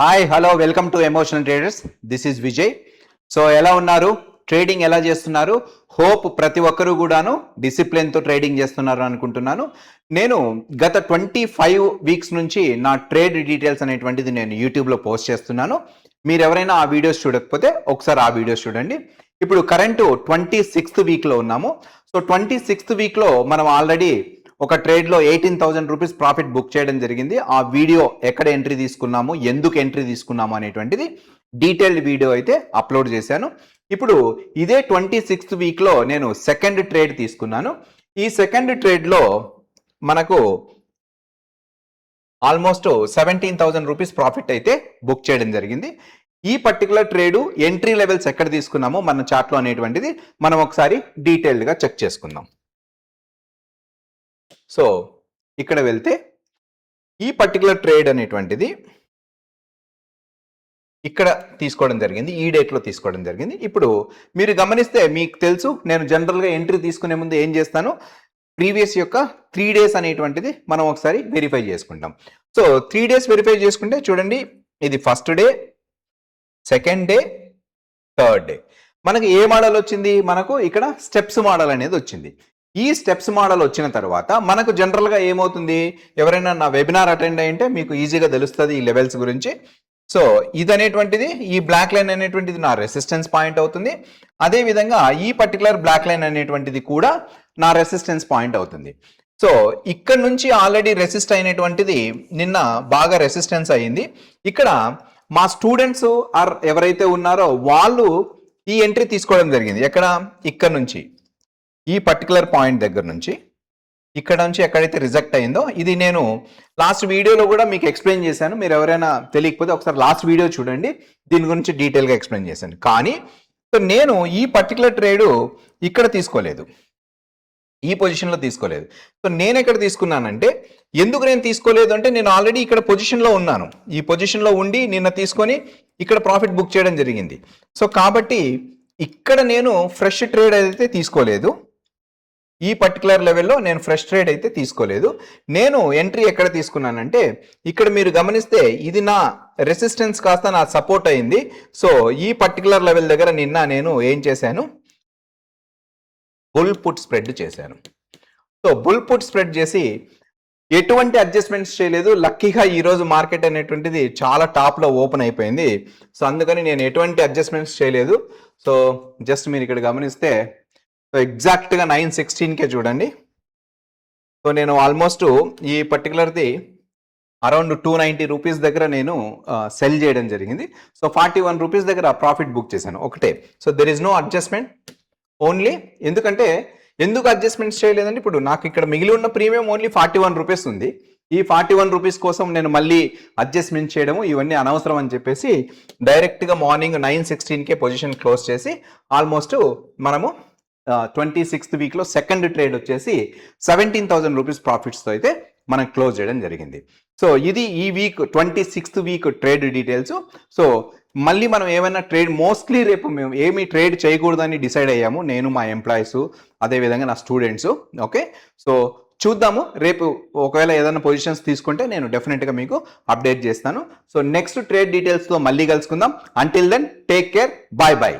Hi hello welcome to emotional traders. This is Vijay. So ఎలా ఉన్నారు? Trading ఎలా చేస్తున్నారు? హోప్ ప్రతి ఒక్కరు కూడాను డిసిప్లిన్తో ట్రేడింగ్ చేస్తున్నారు అనుకుంటున్నాను. నేను గత 25 వీక్స్ నుంచి నా ట్రేడ్ డీటెయిల్స్ అనేటువంటిది నేను యూట్యూబ్లో పోస్ట్ చేస్తున్నాను. మీరు ఎవరైనా ఆ వీడియోస్ చూడకపోతే ఒకసారి ఆ వీడియోస్ చూడండి. ఇప్పుడు కరెంటు 26th వీక్లో ఉన్నాము. సో 26th వీక్లో మనం ఆల్రెడీ ఒక ట్రేడ్లో 18,000 రూపీస్ ప్రాఫిట్ బుక్ చేయడం జరిగింది. ఆ వీడియో ఎక్కడ ఎంట్రీ తీసుకున్నాము, ఎందుకు ఎంట్రీ తీసుకున్నాము అనేటువంటిది డీటెయిల్డ్ వీడియో అయితే అప్లోడ్ చేశాను. ఇప్పుడు ఇదే 26th వీక్లో నేను సెకండ్ ట్రేడ్ తీసుకున్నాను. ఈ సెకండ్ ట్రేడ్లో మనకు ఆల్మోస్ట్ 17,000 రూపీస్ ప్రాఫిట్ అయితే బుక్ చేయడం జరిగింది. ఈ పర్టికులర్ ట్రేడు ఎంట్రీ లెవెల్స్ ఎక్కడ తీసుకున్నామో మన చార్ట్లో అనేటువంటిది మనం ఒకసారి డీటెయిల్డ్గా చెక్ చేసుకుందాం. సో ఇక్కడ వెళ్తే ఈ పర్టికులర్ ట్రేడ్ అనేటువంటిది ఇక్కడ తీసుకోవడం జరిగింది, ఈ డేట్లో తీసుకోవడం జరిగింది. ఇప్పుడు మీరు గమనిస్తే మీకు తెలుసు, నేను జనరల్గా ఎంట్రీ తీసుకునే ముందు ఏం చేస్తాను, ప్రీవియస్ యొక్క 3 days అనేటువంటిది మనం ఒకసారి వెరిఫై చేసుకుంటాం. సో 3 days వెరిఫై చేసుకుంటే చూడండి, ఇది first day, second day, third day. మనకి ఏ మోడల్ వచ్చింది? మనకు ఇక్కడ స్టెప్స్ మోడల్ అనేది వచ్చింది. ఈ స్టెప్స్ మోడల్ వచ్చిన తర్వాత మనకు జనరల్గా ఏమవుతుంది, ఎవరైనా నా వెబినార్ అటెండ్ అయ్యింటే మీకు ఈజీగా తెలుస్తుంది ఈ లెవెల్స్ గురించి. సో ఇది అనేటువంటిది, ఈ బ్లాక్ లైన్ అనేటువంటిది నా రెసిస్టెన్స్ పాయింట్ అవుతుంది. అదేవిధంగా ఈ పర్టికులర్ బ్లాక్ లైన్ అనేటువంటిది కూడా నా రెసిస్టెన్స్ పాయింట్ అవుతుంది. సో ఇక్కడ నుంచి ఆల్రెడీ రెసిస్ట్ అయినటువంటిది నిన్న బాగా రెసిస్టెన్స్ అయ్యింది. ఇక్కడ మా స్టూడెంట్స్ ఆర్ ఎవరైతే ఉన్నారో వాళ్ళు ఈ ఎంట్రీ తీసుకోవడం జరిగింది. ఇక్కడ నుంచి ఈ పర్టికులర్ పాయింట్ దగ్గర నుంచి ఇక్కడ నుంచి ఎక్కడైతే రిజెక్ట్ అయిందో, ఇది నేను లాస్ట్ వీడియోలో కూడా మీకు ఎక్స్ప్లెయిన్ చేశాను. మీరు ఎవరైనా తెలియకపోతే ఒకసారి లాస్ట్ వీడియో చూడండి, దీని గురించి డీటెయిల్గా ఎక్స్ప్లెయిన్ చేశాను. కానీ సో నేను ఈ పర్టికులర్ ట్రేడు ఇక్కడ తీసుకోలేదు, ఈ పొజిషన్లో తీసుకోలేదు. సో నేను ఎక్కడ తీసుకున్నానంటే, ఎందుకు నేను తీసుకోలేదు అంటే, నేను ఆల్రెడీ ఇక్కడ పొజిషన్లో ఉన్నాను. ఈ పొజిషన్లో ఉండి నిన్న తీసుకొని ఇక్కడ ప్రాఫిట్ బుక్ చేయడం జరిగింది. సో కాబట్టి ఇక్కడ నేను ఫ్రెష్ ట్రేడ్ అయితే తీసుకోలేదు. ఈ పర్టికులర్ లెవెల్లో నేను ఫ్రెష్ ట్రేడ్ అయితే తీసుకోలేదు. నేను ఎంట్రీ ఎక్కడ తీసుకున్నానంటే, ఇక్కడ మీరు గమనిస్తే ఇది నా రెసిస్టెన్స్ కాస్త నా సపోర్ట్ అయింది. సో ఈ పర్టికులర్ లెవెల్ దగ్గర నిన్న నేను ఏం చేశాను, బుల్ పుట్ స్ప్రెడ్ చేశాను. సో బుల్ పుట్ స్ప్రెడ్ చేసి ఎటువంటి అడ్జస్ట్మెంట్స్ చేయలేదు. లక్కీగా ఈరోజు మార్కెట్ అనేటువంటిది చాలా టాప్లో ఓపెన్ అయిపోయింది. సో అందుకని నేను ఎటువంటి అడ్జస్ట్మెంట్స్ చేయలేదు. సో జస్ట్ మీరు ఇక్కడ గమనిస్తే, సో ఎగ్జాక్ట్గా 9:16కే చూడండి. సో నేను ఆల్మోస్ట్ ఈ పర్టికులర్ది అరౌండ్ 290 రూపీస్ దగ్గర నేను సెల్ చేయడం జరిగింది. సో 41 రూపీస్ దగ్గర ప్రాఫిట్ బుక్ చేశాను ఒకటే. So there is no adjustment only. ఎందుకు అడ్జస్ట్మెంట్స్ చేయలేదంటే, ఇప్పుడు నాకు ఇక్కడ మిగిలి ఉన్న ప్రీమియం ఓన్లీ 41 రూపీస్ ఉంది. ఈ 41 రూపీస్ కోసం నేను మళ్ళీ అడ్జస్ట్మెంట్ చేయడము ఇవన్నీ అనవసరం అని చెప్పేసి డైరెక్ట్గా మార్నింగ్ 9:16కే పొజిషన్ క్లోజ్ చేసి ఆల్మోస్ట్ మనము 26th వీక్లో సెకండ్ ట్రేడ్ వచ్చేసి 17,000 రూపీస్ ప్రాఫిట్స్తో అయితే మనం క్లోజ్ చేయడం జరిగింది. సో ఇది ఈ week 26th week trade details. So మళ్ళీ మనం ఏమైనా ట్రేడ్, మోస్ట్లీ రేపు మేము ఏమీ ట్రేడ్ చేయకూడదని డిసైడ్ అయ్యాము, నేను, మా ఎంప్లాయీస్, అదేవిధంగా నా స్టూడెంట్స్. ఓకే, సో చూద్దాము. రేపు ఒకవేళ ఏదైనా పొజిషన్స్ తీసుకుంటే నేను డెఫినెట్గా మీకు అప్డేట్ చేస్తాను. సో నెక్స్ట్ ట్రేడ్ డీటెయిల్స్తో మళ్ళీ కలుసుకుందాం. Until then take care, bye bye.